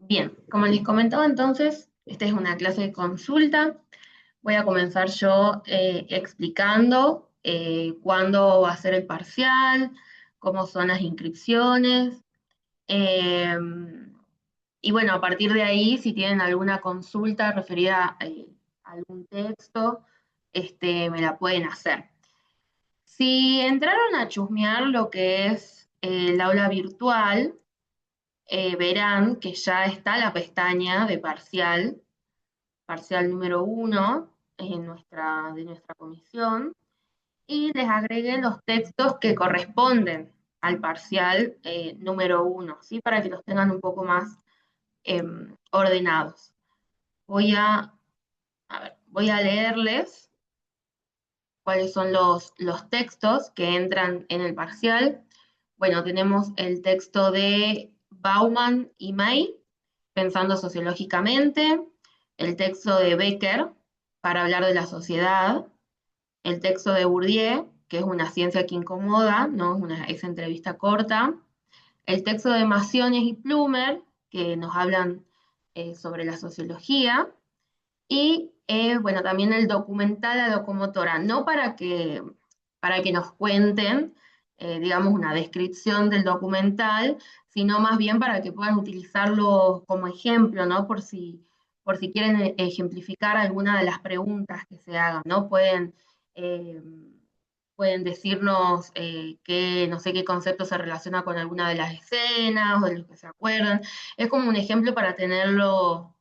Bien, como les comentaba entonces, esta es una clase de consulta. Voy a comenzar yo explicando cuándo va a ser el parcial, cómo son las inscripciones. eh, y bueno, a partir de ahí, si tienen alguna consulta referida a algún texto, me la pueden hacer. Si entraron a chusmear lo que es el aula virtual, verán que ya está la pestaña de parcial, parcial número uno de nuestra comisión, y les agregué los textos que corresponden al parcial número uno, ¿sí? Para que los tengan un poco más ordenados. Voy a leerles cuáles son los textos que entran en el parcial. Bueno, tenemos el texto de Bauman y May, Pensando sociológicamente, el texto de Becker, Para hablar de la sociedad, el texto de Bourdieu, que es una ciencia que incomoda, ¿no? Es entrevista corta, el texto de Maciones y Plumer, que nos hablan sobre la sociología, y bueno, también el documental La locomotora, no para que nos cuenten, digamos, una descripción del documental, sino más bien para que puedan utilizarlo como ejemplo, ¿no? Por si quieren ejemplificar alguna de las preguntas que se hagan, ¿no? Eh, pueden decirnos no sé qué concepto se relaciona con alguna de las escenas o de los que se acuerdan. Es como un ejemplo para tenerlo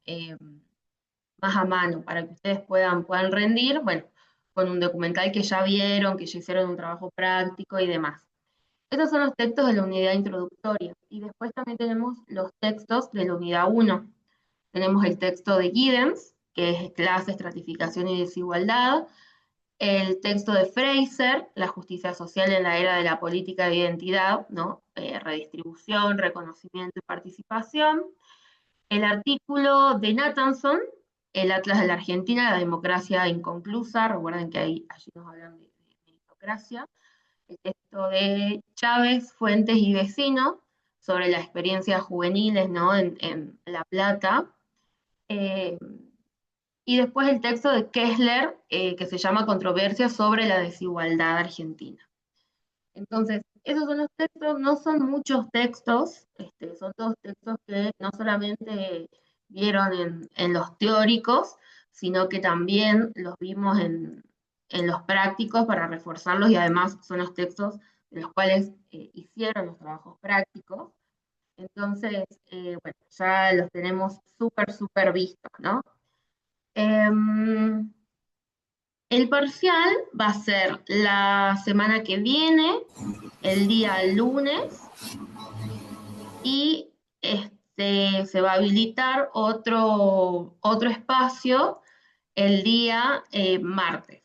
más a mano, para que ustedes puedan rendir, bueno, con un documental que ya vieron, que ya hicieron un trabajo práctico y demás. Estos son los textos de la unidad introductoria. Y después también tenemos los textos de la unidad uno. Tenemos el texto de Giddens, que es clase, estratificación y desigualdad. El texto de Fraser, la justicia social en la era de la política de identidad, ¿no? Redistribución, reconocimiento y participación. El artículo de Nathanson, El Atlas de la Argentina, la democracia inconclusa, recuerden que allí nos hablan de meritocracia. El texto de Chávez, Fuentes y Vecino, sobre las experiencias juveniles, ¿no? En La Plata. Eh, y después el texto de Kessler, que se llama Controversia sobre la desigualdad argentina. Entonces, esos son los textos, no son muchos textos, son todos textos que no solamente vieron en los teóricos, sino que también los vimos en los prácticos para reforzarlos y además son los textos de los cuales hicieron los trabajos prácticos. Entonces, bueno, ya los tenemos súper vistos, ¿no? Em, el parcial va a ser la semana que viene, el día lunes, y se va a habilitar otro espacio el día martes.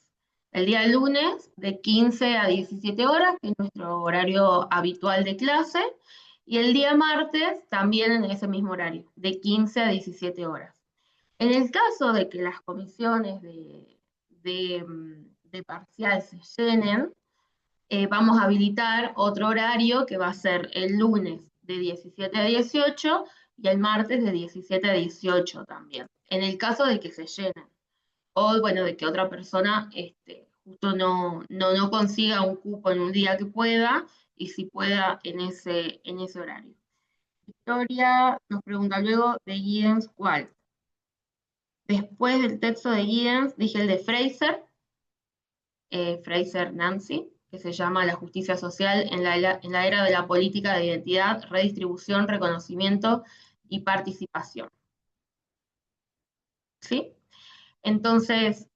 El día lunes de 15 a 17 horas, que es nuestro horario habitual de clase, y el día martes también en ese mismo horario, de 15 a 17 horas. En el caso de que las comisiones de parcial se llenen, vamos a habilitar otro horario que va a ser el lunes de 17 a 18 y el martes de 17 a 18 también, en el caso de que se llenen. O bueno, de que otra persona justo no consiga un cupo en un día que pueda y si pueda en ese horario. Victoria nos pregunta luego de Giddens cuál. Después del texto de Giddens dije el de Fraser, Fraser Nancy, que se llama La justicia social en la era de la política de identidad, redistribución, reconocimiento y participación. ¿Sí? Entonces,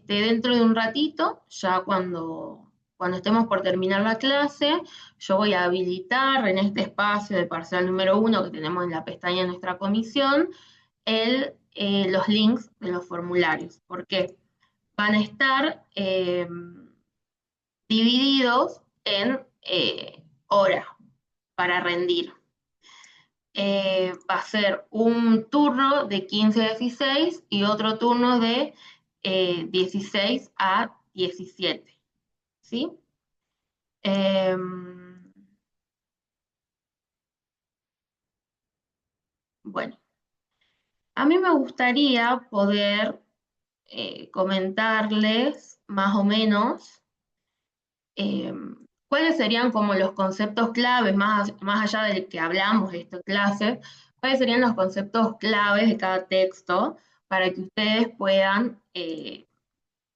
dentro de un ratito, ya cuando estemos por terminar la clase, yo voy a habilitar en este espacio de parcial número uno que tenemos en la pestaña de nuestra comisión, los links de los formularios. ¿Por qué? Van a estar divididos en horas para rendir. Va a ser un turno de 15 a 16 y otro turno de 16 a 17. ¿Sí? Eh, bueno. A mí me gustaría poder comentarles más o menos eh, cuáles serían como los conceptos claves, más allá del que hablamos de esta clase, cuáles serían los conceptos claves de cada texto para que ustedes puedan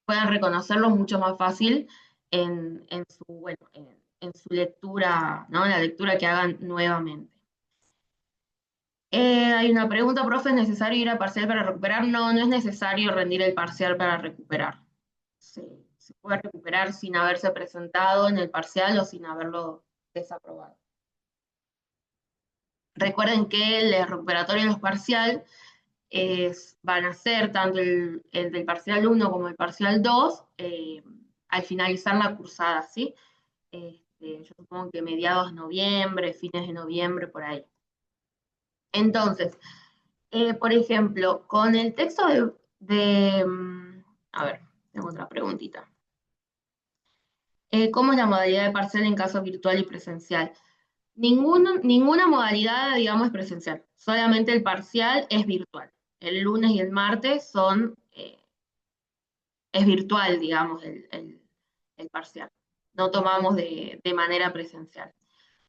reconocerlos mucho más fácil en su lectura, ¿no? En la lectura que hagan nuevamente. Hay una pregunta, profe, ¿es necesario ir a parcial para recuperar? No, no es necesario rendir el parcial para recuperar. Se puede recuperar sin haberse presentado en el parcial o sin haberlo desaprobado. Recuerden que el recuperatorio y los parcial van a ser tanto el del parcial 1 como el parcial 2 al finalizar la cursada, ¿sí? Yo supongo que mediados de noviembre, fines de noviembre, por ahí. Entonces, por ejemplo, con el texto a ver, tengo otra preguntita. ¿Cómo es la modalidad de parcial en caso virtual y presencial? Ninguna modalidad, digamos, es presencial. Solamente el parcial es virtual. El lunes y el martes es virtual, digamos, el parcial. No tomamos de manera presencial.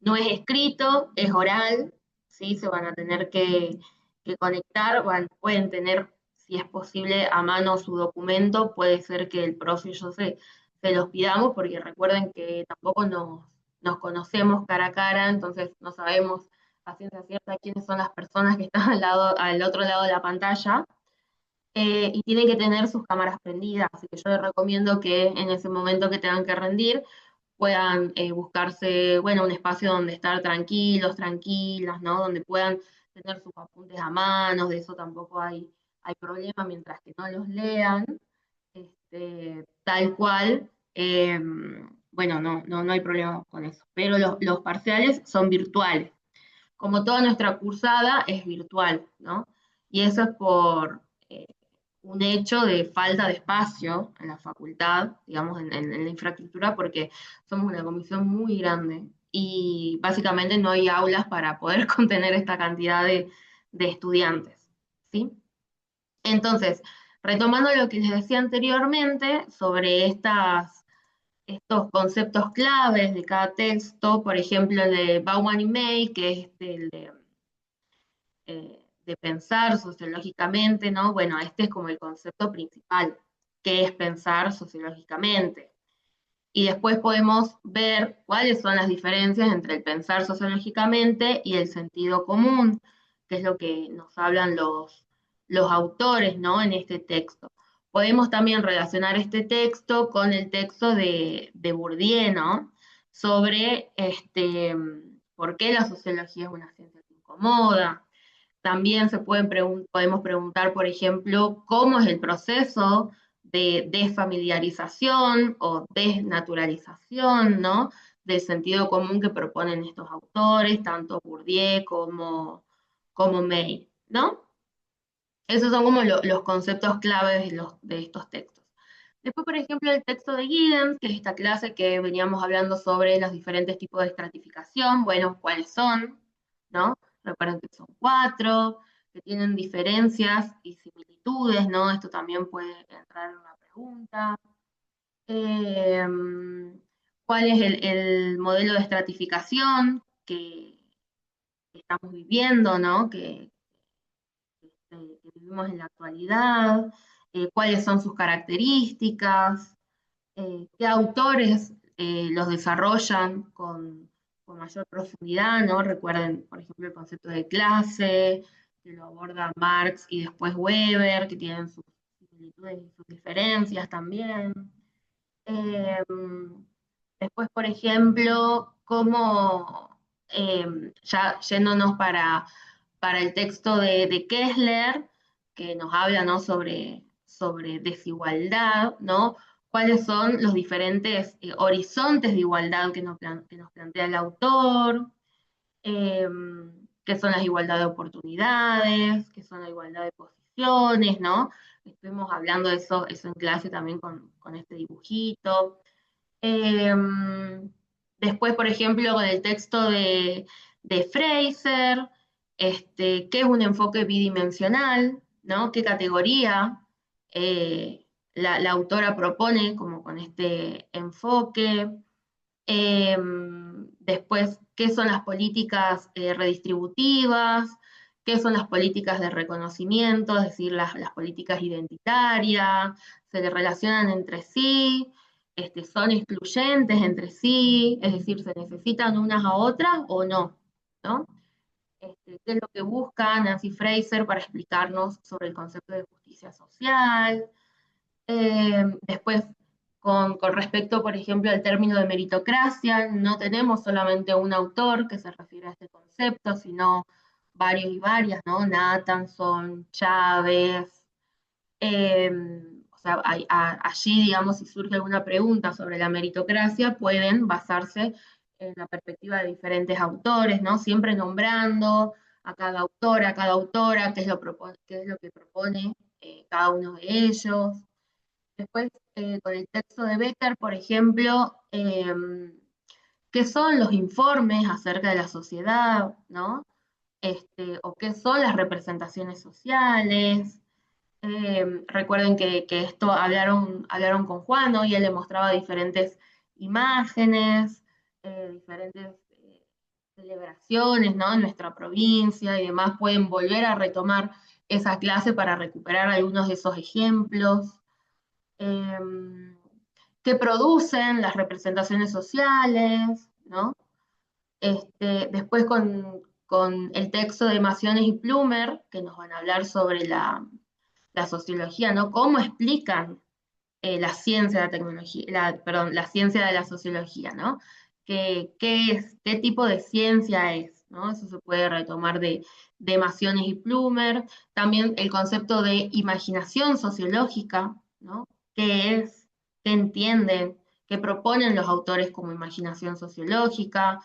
No es escrito, es oral, ¿sí? Se van a tener que conectar, pueden tener, si es posible, a mano su documento, puede ser que el profe y yo se los pidamos, porque recuerden que tampoco nos conocemos cara a cara, entonces no sabemos a ciencia cierta quiénes son las personas que están al otro lado de la pantalla, y tienen que tener sus cámaras prendidas, así que yo les recomiendo que en ese momento que tengan que rendir, puedan buscarse, bueno, un espacio donde estar tranquilos, tranquilas, ¿no? Donde puedan tener sus apuntes a mano, de eso tampoco hay problema mientras que no los lean, tal cual, bueno, no hay problema con eso. Pero los parciales son virtuales. Como toda nuestra cursada es virtual, ¿no? Y eso es por un hecho de falta de espacio en la facultad, digamos, en la infraestructura, porque somos una comisión muy grande y básicamente no hay aulas para poder contener esta cantidad de estudiantes, ¿sí? Entonces, retomando lo que les decía anteriormente sobre estos conceptos claves de cada texto, por ejemplo, el de Bauman y May, que es el de pensar sociológicamente, ¿no? Bueno, este es como el concepto principal, que es pensar sociológicamente. Y después podemos ver cuáles son las diferencias entre el pensar sociológicamente y el sentido común, que es lo que nos hablan los autores, ¿no? En este texto. Podemos también relacionar este texto con el texto de Bourdieu, ¿no? Sobre por qué la sociología es una ciencia que incomoda. También podemos preguntar, por ejemplo, cómo es el proceso de desfamiliarización o desnaturalización, ¿no? Del sentido común que proponen estos autores, tanto Bourdieu como May, ¿no? Esos son como los conceptos claves de estos textos. Después, por ejemplo, el texto de Giddens, que es esta clase que veníamos hablando sobre los diferentes tipos de estratificación, bueno, cuáles son, ¿no? Recuerden que son cuatro, que tienen diferencias y similitudes, ¿no? Esto también puede entrar en una pregunta. Eh, ¿Cuál es el modelo de estratificación que estamos viviendo, ¿no? Que vivimos en la actualidad? ¿Cuáles son sus características? ¿Qué autores los desarrollan con mayor profundidad, ¿no? Recuerden, por ejemplo, el concepto de clase, que lo aborda Marx y después Weber, que tienen sus similitudes y sus diferencias también. Eh, Después, por ejemplo, ya yéndonos para el texto de Kessler, que nos habla, ¿no? sobre desigualdad, ¿no? ¿Cuáles son los diferentes horizontes de igualdad que nos plantea el autor? Eh, ¿Qué son las igualdades de oportunidades? ¿Qué son la igualdad de posiciones? ¿No? Estuvimos hablando de eso en clase también con este dibujito. Eh, Después, por ejemplo, con el texto de Fraser, ¿Qué es un enfoque bidimensional? ¿No? ¿Qué categoría la autora propone como con este enfoque? Después, ¿qué son las políticas redistributivas? ¿Qué son las políticas de reconocimiento? Es decir, las políticas identitarias, se relacionan entre sí, son excluyentes entre sí, es decir, se necesitan unas a otras o no, ¿no? ¿Qué es lo que busca Nancy Fraser para explicarnos sobre el concepto de justicia social? Después, con respecto, por ejemplo, al término de meritocracia, no tenemos solamente un autor que se refiere a este concepto, sino varios y varias, ¿no? Nathanson, Chávez. eh, o sea, allí, digamos, si surge alguna pregunta sobre la meritocracia, pueden basarse en la perspectiva de diferentes autores, ¿no? Siempre nombrando a cada autor, a cada autora, qué es lo que propone cada uno de ellos. Después, con el texto de Becker, por ejemplo, qué son los informes acerca de la sociedad, ¿no? O qué son las representaciones sociales. Recuerden que esto hablaron con Juan, ¿no? Y él le mostraba diferentes imágenes, diferentes celebraciones, ¿no? En nuestra provincia y demás. Pueden volver a retomar esa clase para recuperar algunos de esos ejemplos. eh, que producen las representaciones sociales, ¿no? Después con el texto de Maciones y Plumer, que nos van a hablar sobre la sociología, ¿no? Cómo explican la ciencia de la tecnología, perdón, la ciencia de la sociología, ¿no? ¿Qué tipo de ciencia es? ¿No? Eso se puede retomar de Maciones y Plumer. También el concepto de imaginación sociológica, ¿no? ¿Qué es? ¿Qué entienden? ¿Qué proponen los autores como imaginación sociológica?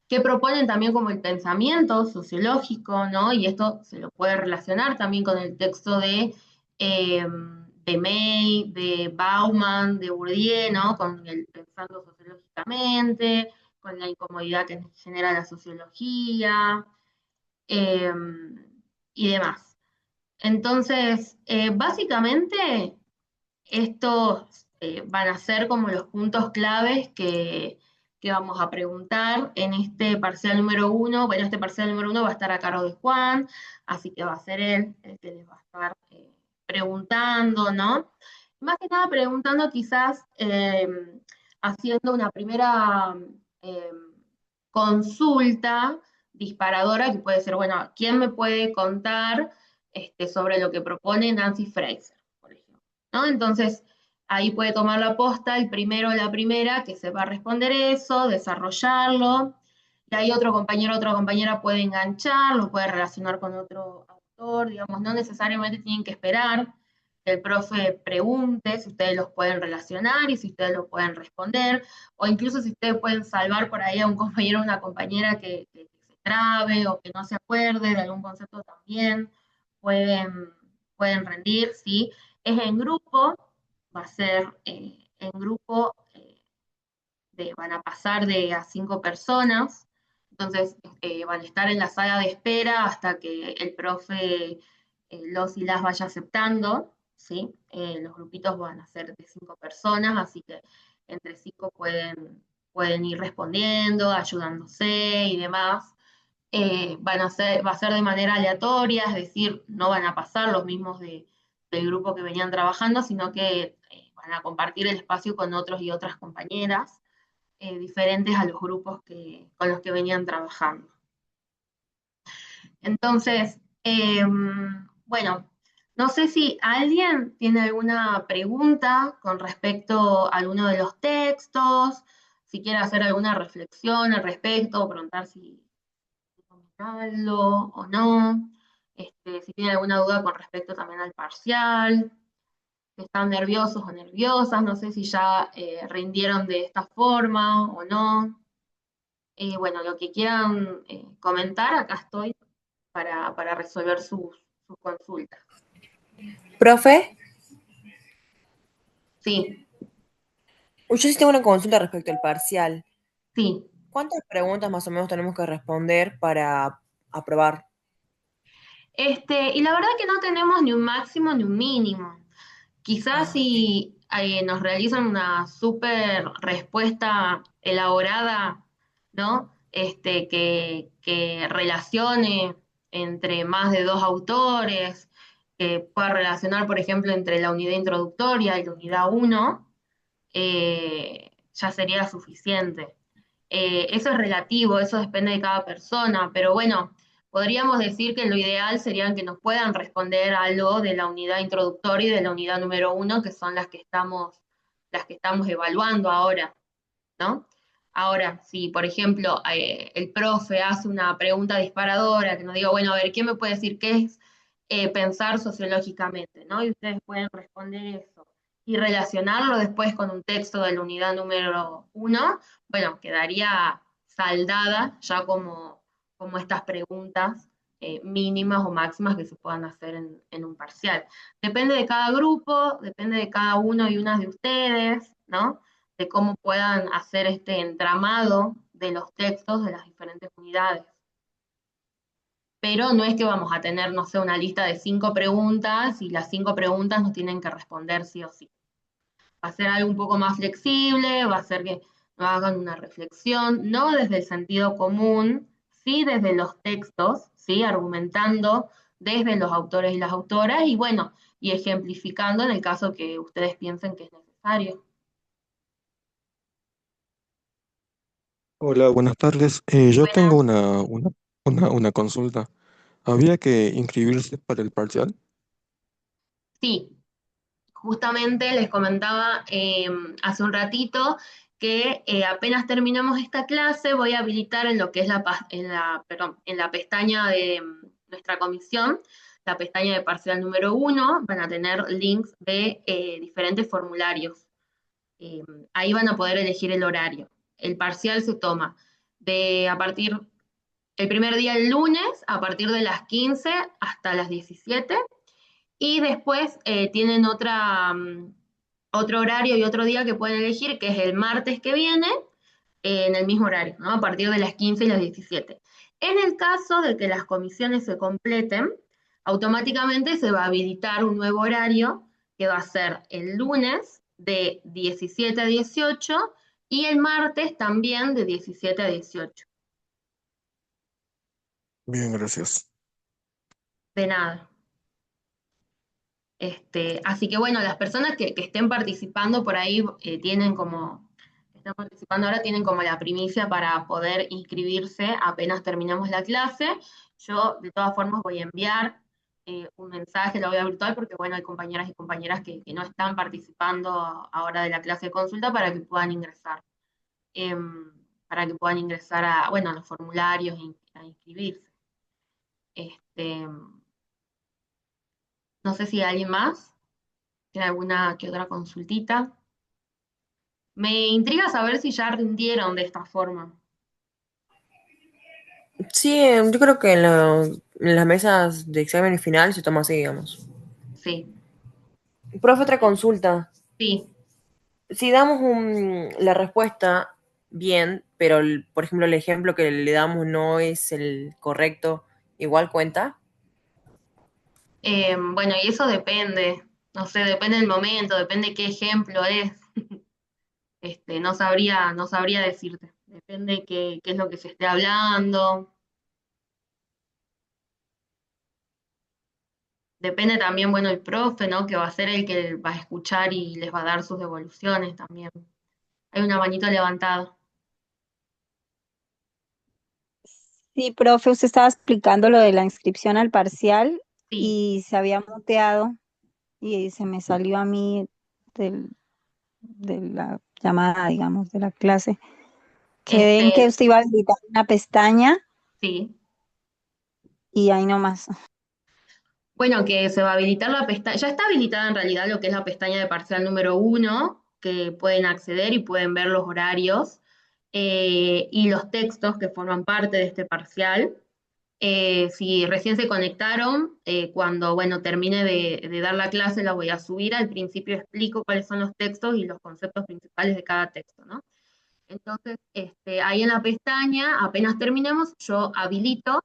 ¿Qué proponen también como el pensamiento sociológico, ¿no? Y esto se lo puede relacionar también con el texto de May, de Bauman, de Bourdieu, ¿no? Con el pensando sociológicamente, con la incomodidad que genera la sociología eh, y demás. Entonces, básicamente, estos van a ser como los puntos claves que vamos a preguntar en este parcial número uno. Bueno, este parcial número uno va a estar a cargo de Juan, así que va a ser él el que les va a estar preguntando, ¿no? Más que nada preguntando quizás, haciendo una primera eh, consulta disparadora que puede ser, bueno, ¿quién me puede contar sobre lo que propone Nancy Fraser, por ejemplo? ¿No? Entonces, ahí puede tomar la posta el primero o la primera que se va a responder eso, desarrollarlo, y ahí otro compañero o otra compañera puede enganchar, lo puede relacionar con otro autor, digamos, no necesariamente tienen que esperar que el profe pregunte si ustedes los pueden relacionar y si ustedes lo pueden responder, o incluso si ustedes pueden salvar por ahí a un compañero o una compañera que se trabe o que no se acuerde de algún concepto también, pueden, pueden rendir, ¿sí? Es en grupo, va a ser en grupo, van a pasar de a 5 personas, entonces van a estar en la sala de espera hasta que el profe los y las vaya aceptando, ¿sí? Los grupitos van a ser de 5 personas, así que entre 5 pueden ir respondiendo, ayudándose y demás. Va a ser de manera aleatoria, es decir, no van a pasar los mismos del grupo que venían trabajando, sino que van a compartir el espacio con otros y otras compañeras diferentes a los grupos con los que venían trabajando. Entonces, bueno, no sé si alguien tiene alguna pregunta con respecto a alguno de los textos, si quiere hacer alguna reflexión al respecto, preguntar si comentarlo o no, si tiene alguna duda con respecto también al parcial, si están nerviosos o nerviosas, no sé si ya rindieron de esta forma o no. Bueno, lo que quieran comentar, acá estoy para resolver sus consultas. Profe, Sí, yo sí tengo una consulta respecto al parcial. sí. ¿Cuántas preguntas más o menos tenemos que responder para aprobar? Y la verdad que no tenemos ni un máximo ni un mínimo. Quizás Ah, ok. si nos realizan una súper respuesta elaborada, ¿no? Que relacione entre más de dos autores, que pueda relacionar, por ejemplo, entre la unidad introductoria y la unidad uno, ya sería suficiente. Eso es relativo, eso depende de cada persona, pero bueno, podríamos decir que lo ideal sería que nos puedan responder algo de la unidad introductoria y de la unidad número uno, que son las que estamos evaluando ahora, ¿no? Ahora, si por ejemplo el profe hace una pregunta disparadora, que nos diga, bueno, a ver, ¿quién me puede decir qué es pensar sociológicamente, ¿no? Y ustedes pueden responder eso y relacionarlo después con un texto de la unidad número uno, bueno, quedaría saldada ya como estas preguntas mínimas o máximas que se puedan hacer en un parcial. Depende de cada grupo, depende de cada uno y una de ustedes, ¿no? De cómo puedan hacer este entramado de los textos de las diferentes unidades. Pero no es que vamos a tener, no sé, una lista de 5 preguntas y las 5 preguntas nos tienen que responder sí o sí. Va a ser algo un poco más flexible, va a ser que nos hagan una reflexión, no desde el sentido común, sí desde los textos, sí, argumentando desde los autores y las autoras, y bueno, y ejemplificando en el caso que ustedes piensen que es necesario. Hola, buenas tardes. Yo tengo Buenas. una consulta. ¿Había que inscribirse para el parcial? Sí, justamente les comentaba hace un ratito que apenas terminamos esta clase voy a habilitar en lo que es perdón, en la pestaña de nuestra comisión, la pestaña de parcial número uno, van a tener links de diferentes formularios. Eh, Ahí van a poder elegir el horario. El parcial se toma el primer día el lunes, a partir de las 15 hasta las 17. Y después tienen otro horario y otro día que pueden elegir, que es el martes que viene, en el mismo horario, ¿no? A partir de las 15 y las 17. En el caso de que las comisiones se completen, automáticamente se va a habilitar un nuevo horario que va a ser el lunes de 17 a 18 y el martes también de 17 a 18. Bien, gracias. De nada. Así que bueno, las personas que estén participando por ahí están participando ahora tienen como la primicia para poder inscribirse apenas terminemos la clase. Yo de todas formas voy a enviar un mensaje, lo voy a virtual porque bueno, hay compañeras y compañeras que no están participando ahora de la clase de consulta para que puedan ingresar, para que puedan ingresar bueno, a los formularios a inscribirse. Este, no sé si hay alguien más tiene alguna que otra consultita. Me intriga saber si ya rindieron de esta forma. Sí, yo creo que en las mesas de examen final se toma así, digamos. Sí, Profe, otra consulta. sí. Si damos la respuesta bien, pero por ejemplo el ejemplo que le damos no es el correcto, ¿igual cuenta? Bueno, y eso depende. No sé, depende del momento, depende qué ejemplo es. No sabría decirte. Depende qué es lo que se esté hablando. Depende también, bueno, el profe, ¿no? Que va a ser el que va a escuchar y les va a dar sus devoluciones también. Hay una manito levantada. Sí, profe, usted estaba explicando lo de la inscripción al parcial Sí. y se había muteado y se me salió a mí de la llamada, digamos, de la clase. Quedé en que Este, usted iba a habilitar una pestaña sí. y ahí nomás. Bueno, que se va a habilitar la pestaña, ya está habilitada en realidad lo que es la pestaña de parcial número uno, que pueden acceder y pueden ver los horarios y los textos que forman parte de este parcial. Si recién se conectaron, cuando bueno, termine de dar la clase la voy a subir. Al principio explico cuáles son los textos y los conceptos principales de cada texto, ¿no? Entonces, ahí en la pestaña, apenas terminemos, yo habilito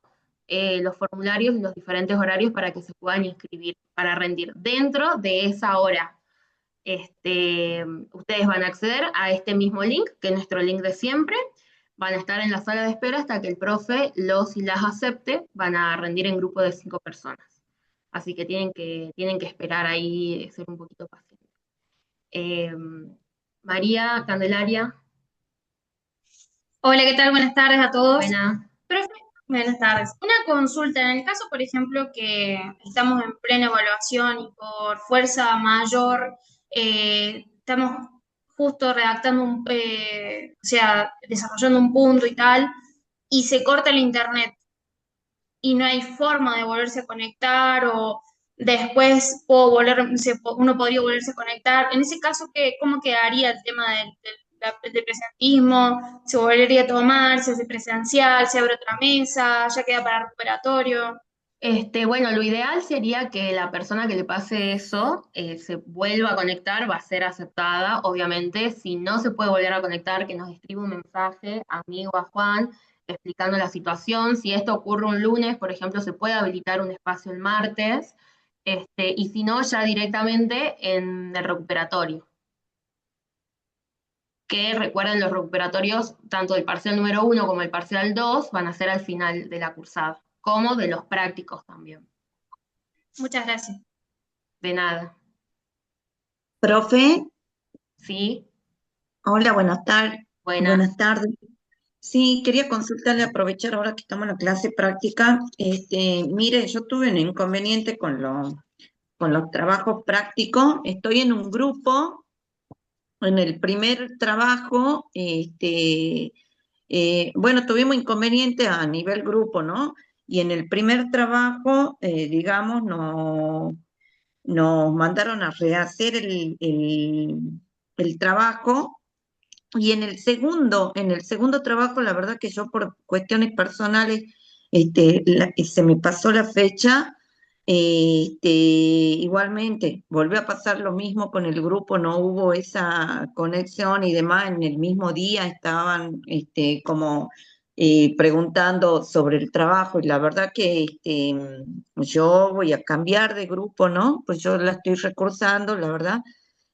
los formularios y los diferentes horarios para que se puedan inscribir para rendir dentro de esa hora. Ustedes van a acceder a este mismo link, que es nuestro link de siempre, van a estar en la sala de espera hasta que el profe los y las acepte, van a rendir en grupo de 5 personas. Así que tienen que esperar ahí, ser un poquito pacientes. María, Candelaria, Hola, ¿qué tal? Buenas tardes a todos. buena. Profe, buenas tardes. Una consulta, en el caso, por ejemplo, que estamos en plena evaluación y por fuerza mayor estamos justo redactando o sea, desarrollando un punto y tal, y se corta el internet y no hay forma de volverse a conectar o después uno podría volverse a conectar. En ese caso, ¿cómo quedaría el tema del presentismo? ¿Se volvería a tomar? ¿Se hace presencial? ¿Se abre otra mesa? ¿Ya queda para recuperatorio? Bueno, lo ideal sería que la persona que le pase eso se vuelva a conectar, va a ser aceptada, obviamente. Si no se puede volver a conectar, que nos escriba un mensaje a mí o a Juan explicando la situación. Si esto ocurre un lunes, por ejemplo, se puede habilitar un espacio el martes, y si no, ya directamente en el recuperatorio. Que recuerden, los recuperatorios, tanto del parcial número 1 como el parcial 2, van a ser al final de la cursada, como de los prácticos también. Muchas gracias. De nada. Profe, ¿Sí? hola, buenas tardes. Buenas. Buenas tardes. Sí, quería consultarle, aprovechar ahora que estamos en la clase práctica. Mire, yo tuve un inconveniente con los trabajos prácticos. Estoy en un grupo, en el primer trabajo, bueno, tuvimos inconvenientes a nivel grupo, ¿no? Y en el primer trabajo, digamos, nos mandaron a rehacer el trabajo. Y en el segundo trabajo, la verdad que yo por cuestiones personales, se me pasó la fecha. Igualmente, volvió a pasar lo mismo con el grupo, no hubo esa conexión y demás. En el mismo día estaban, como preguntando sobre el trabajo, y la verdad que yo voy a cambiar de grupo, ¿no? Pues yo la estoy recursando, la verdad,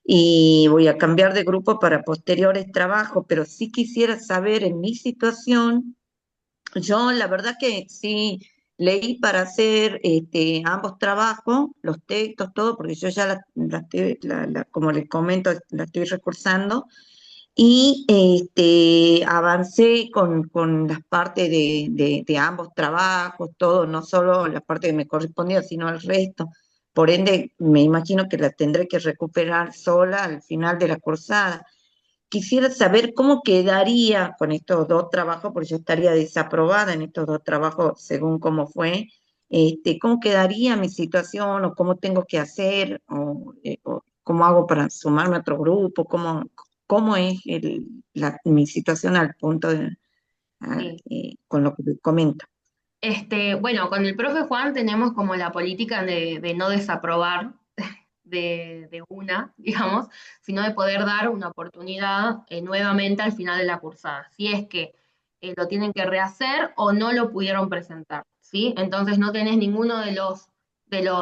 y voy a cambiar de grupo para posteriores trabajos, pero sí quisiera saber en mi situación. Yo la verdad que sí leí para hacer ambos trabajos, los textos, todo, porque yo ya como les comento, la estoy recursando, y avancé con las partes de ambos trabajos, todo, no solo la parte que me correspondía, sino el resto. Por ende, me imagino que la tendré que recuperar sola al final de la cursada. Quisiera saber cómo quedaría con estos dos trabajos, porque yo estaría desaprobada en estos dos trabajos según cómo fue. ¿Cómo quedaría mi situación o cómo tengo que hacer o cómo hago para sumarme a otro grupo? ¿Cómo es mi situación al punto Sí. con lo que te comento? Bueno, con el profe Juan tenemos como la política de no desaprobar de una, digamos, sino de poder dar una oportunidad nuevamente al final de la cursada, si es que lo tienen que rehacer o no lo pudieron presentar, ¿sí? Entonces no tenés ninguno de los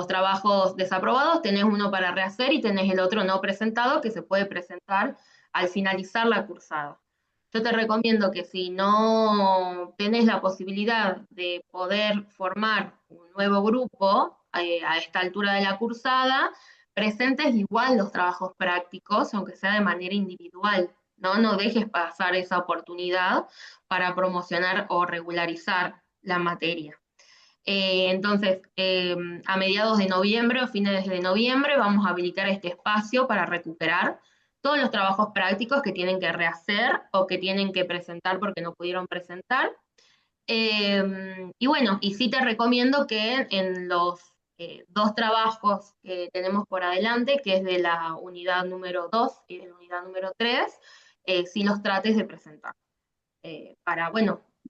trabajos desaprobados, tenés uno para rehacer y tenés el otro no presentado que se puede presentar al finalizar la cursada. Yo te recomiendo que si no tenés la posibilidad de poder formar un nuevo grupo a esta altura de la cursada, presentes igual los trabajos prácticos, aunque sea de manera individual, ¿no? No dejes pasar esa oportunidad para promocionar o regularizar la materia. Entonces, a mediados de noviembre o fines de noviembre vamos a habilitar este espacio para recuperar todos los trabajos prácticos que tienen que rehacer o que tienen que presentar porque no pudieron presentar. Y bueno, y sí te recomiendo que en los dos trabajos que tenemos por adelante, que es de la unidad número 2 y de la unidad número 3, sí los trates de presentar.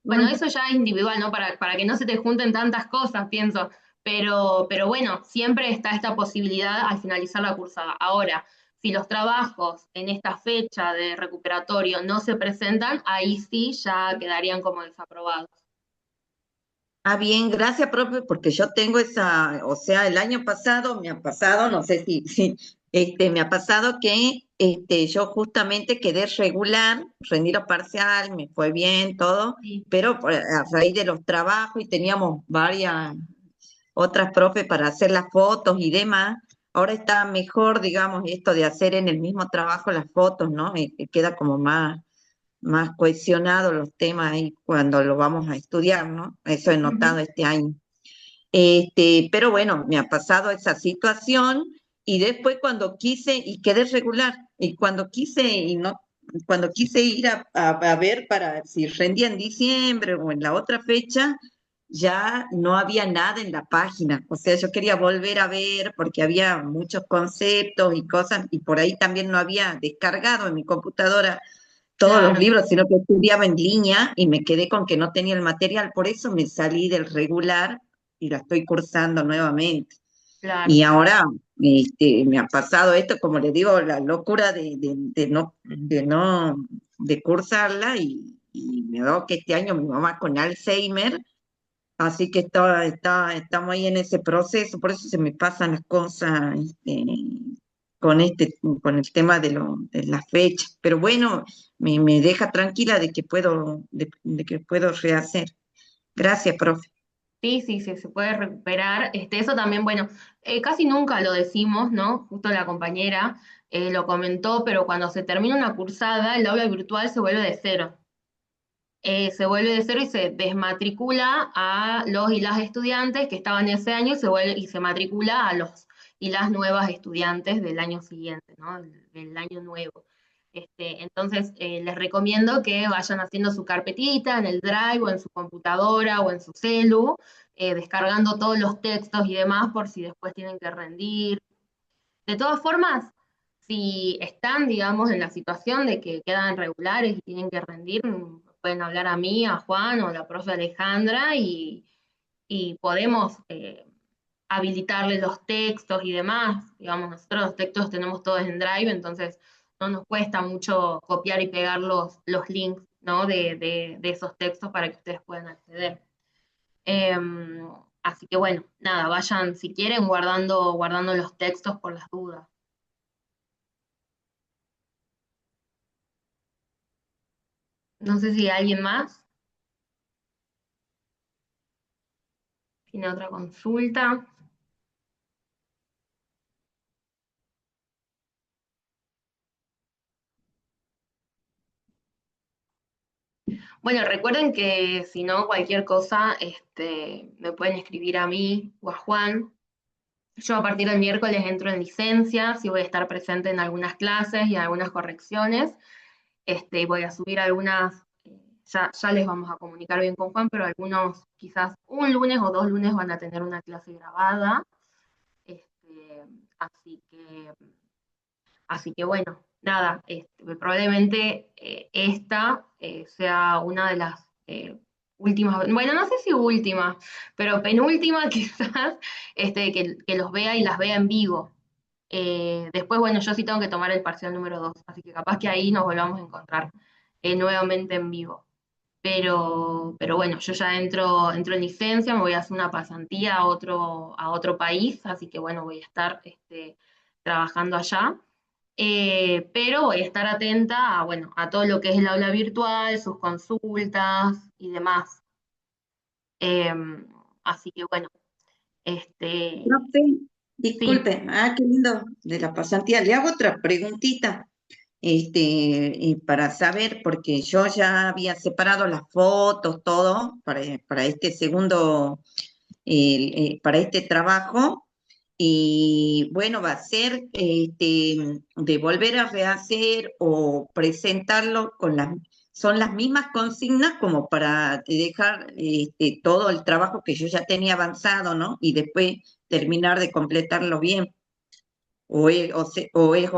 Bueno, eso ya es individual, ¿no? Para que no se te junten tantas cosas, pienso. Pero bueno, siempre está esta posibilidad al finalizar la cursada. Ahora, si los trabajos en esta fecha de recuperatorio no se presentan, ahí sí ya quedarían como desaprobados. Ah, bien, gracias, profe, porque yo tengo esa, o sea, el año pasado me ha pasado, no sé si me ha pasado que yo justamente quedé regular, rendí lo parcial, me fue bien todo, Sí, pero a raíz de los trabajos y teníamos varias otras profes para hacer las fotos y demás, ahora está mejor, digamos, esto de hacer en el mismo trabajo las fotos, ¿no? Queda como más cohesionados los temas ahí cuando lo vamos a estudiar, ¿no? Eso he notado ujú, este año. Pero bueno, me ha pasado esa situación y después cuando quise y quedé regular y cuando quise y no, cuando quise ir a ver para si rendía en diciembre o en la otra fecha, ya no había nada en la página. O sea, yo quería volver a ver porque había muchos conceptos y cosas y por ahí también no había descargado en mi computadora todos los claro, libros, sino que estudiaba en línea y me quedé con que no tenía el material, por eso me salí del regular y la estoy cursando nuevamente. claro. Y ahora me ha pasado esto, como le digo, la locura de cursarla y me veo que este año mi mamá con Alzheimer, así que estamos ahí en ese proceso, por eso se me pasan las cosas con el tema de la fecha. Pero bueno, me deja tranquila de que puedo rehacer. Gracias, profe. Sí, sí, sí, se puede recuperar. Eso también, bueno, casi nunca lo decimos, ¿no? Justo la compañera lo comentó, pero cuando se termina una cursada, el aula virtual se vuelve de cero. Se vuelve de cero y se desmatricula a los y las estudiantes que estaban ese año y se matricula a los y las nuevas estudiantes del año siguiente, ¿no? Del año nuevo. Entonces, les recomiendo que vayan haciendo su carpetita en el Drive o en su computadora o en su celu, descargando todos los textos y demás por si después tienen que rendir. De todas formas, si están, digamos, en la situación de que quedan regulares y tienen que rendir, pueden hablar a mí, a Juan o a la profe Alejandra y podemos habilitarles los textos y demás. Digamos, nosotros los textos tenemos todos en Drive, entonces no nos cuesta mucho copiar y pegar los links, ¿no? de esos textos para que ustedes puedan acceder. Así que bueno, nada, vayan si quieren guardando los textos por las dudas. No sé si alguien más tiene otra consulta. Bueno, recuerden que si no, cualquier cosa, me pueden escribir a mí o a Juan. Yo a partir del miércoles entro en licencia, sí voy a estar presente en algunas clases y algunas correcciones. Y voy a subir algunas, ya les vamos a comunicar bien con Juan, pero algunos quizás un lunes o dos lunes van a tener una clase grabada. Este, así que Así que bueno, nada, probablemente esta sea una de las últimas, bueno, no sé si última, pero penúltima quizás, que los vea y las vea en vivo. Después, bueno, yo sí tengo que tomar el parcial número 2, así que capaz que ahí nos volvamos a encontrar nuevamente en vivo. Pero bueno, yo ya entro en licencia, me voy a hacer una pasantía a otro país, así que bueno, voy a estar trabajando allá. Pero voy a estar atenta a, bueno, a todo lo que es el aula virtual, sus consultas y demás. Eh, Así que bueno, este, Profe, sí, disculpe, qué lindo de la pasantía. Le hago otra preguntita, y para saber, porque yo ya había separado las fotos, todo, para este segundo, para este trabajo, y bueno, va a ser de volver a rehacer o presentarlo son las mismas consignas como para dejar todo el trabajo que yo ya tenía avanzado, ¿no? Y después terminar de completarlo bien, o es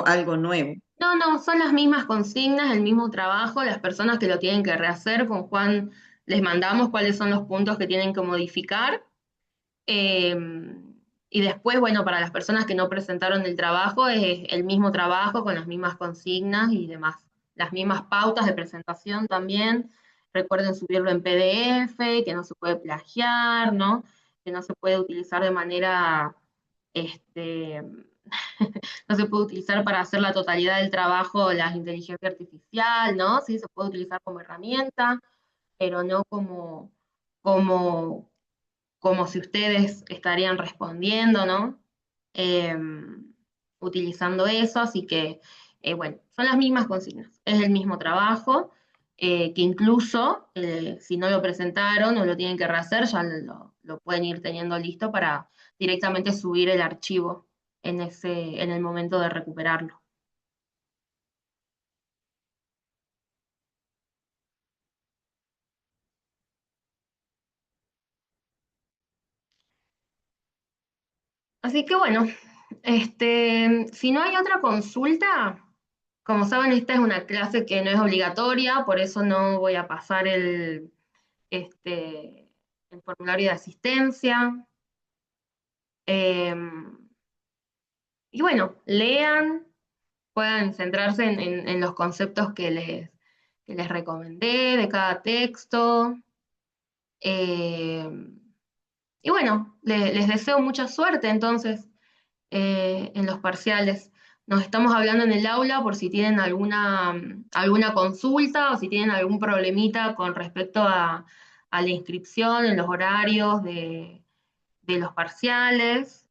algo nuevo. no, no, son las mismas consignas, el mismo trabajo, las personas que lo tienen que rehacer, con Juan les mandamos cuáles son los puntos que tienen que modificar. Eh, y después, bueno, para las personas que no presentaron el trabajo, es el mismo trabajo con las mismas consignas y demás. Las mismas pautas de presentación también. recuerden subirlo en PDF, que no se puede plagiar, ¿no? Que no se puede utilizar de manera, no se puede utilizar para hacer la totalidad del trabajo la inteligencia artificial, ¿no? Sí, se puede utilizar como herramienta, pero no como, como si ustedes estarían respondiendo, ¿no? Eh, utilizando eso, así que, bueno, son las mismas consignas, es el mismo trabajo, que incluso si no lo presentaron o lo tienen que rehacer, ya lo pueden ir teniendo listo para directamente subir el archivo en el momento de recuperarlo. Así que bueno, si no hay otra consulta, como saben, esta es una clase que no es obligatoria, por eso no voy a pasar el formulario de asistencia. Y bueno, lean, puedan centrarse en los conceptos que les recomendé de cada texto. Eh, y bueno, les deseo mucha suerte entonces en los parciales. Nos estamos hablando en el aula por si tienen alguna consulta o si tienen algún problemita con respecto a la inscripción en los horarios de los parciales.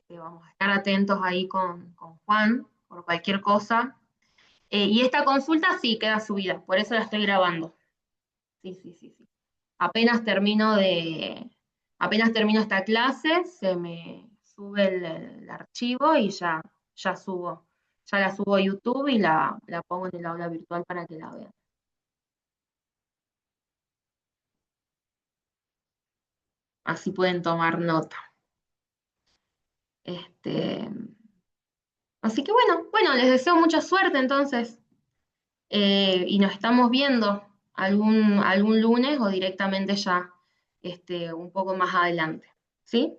Vamos a estar atentos ahí con Juan por cualquier cosa. Y esta consulta sí queda subida, por eso la estoy grabando. Sí, sí, sí, sí. Apenas apenas termino esta clase, se me sube el archivo y ya subo. Ya la subo a YouTube y la pongo en el aula virtual para que la vean. Así pueden tomar nota. Así que bueno, les deseo mucha suerte entonces. Y nos estamos viendo algún lunes o directamente ya un poco más adelante. ¿Sí?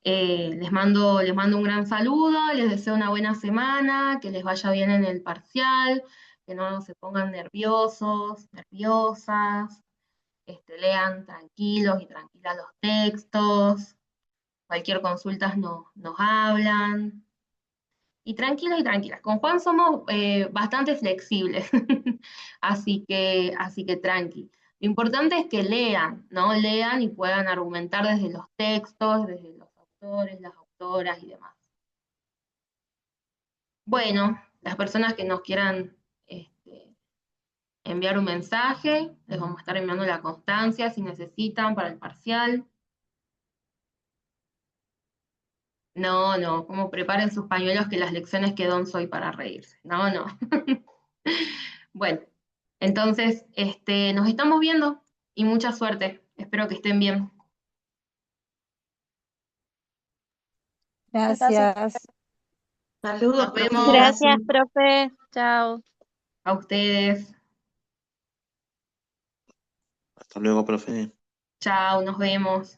Les mando un gran saludo, les deseo una buena semana, que les vaya bien en el parcial, que no se pongan nerviosos, nerviosas, lean tranquilos y tranquilas los textos, cualquier consulta nos hablan. Y tranquilos y tranquilas. Con Juan somos bastante flexibles, así que tranqui. Lo importante es que lean, ¿no? Lean y puedan argumentar desde los textos, desde los autores, las autoras y demás. Bueno, las personas que nos quieran enviar un mensaje, les vamos a estar enviando la constancia si necesitan para el parcial. No, como preparen sus pañuelos que las lecciones que don soy para reírse. No. Bueno, entonces, nos estamos viendo y mucha suerte. Espero que estén bien. Gracias. Saludos, Nos profe. vemos. Gracias, profe. Chao. A ustedes. Hasta luego, profe. Chao, nos vemos.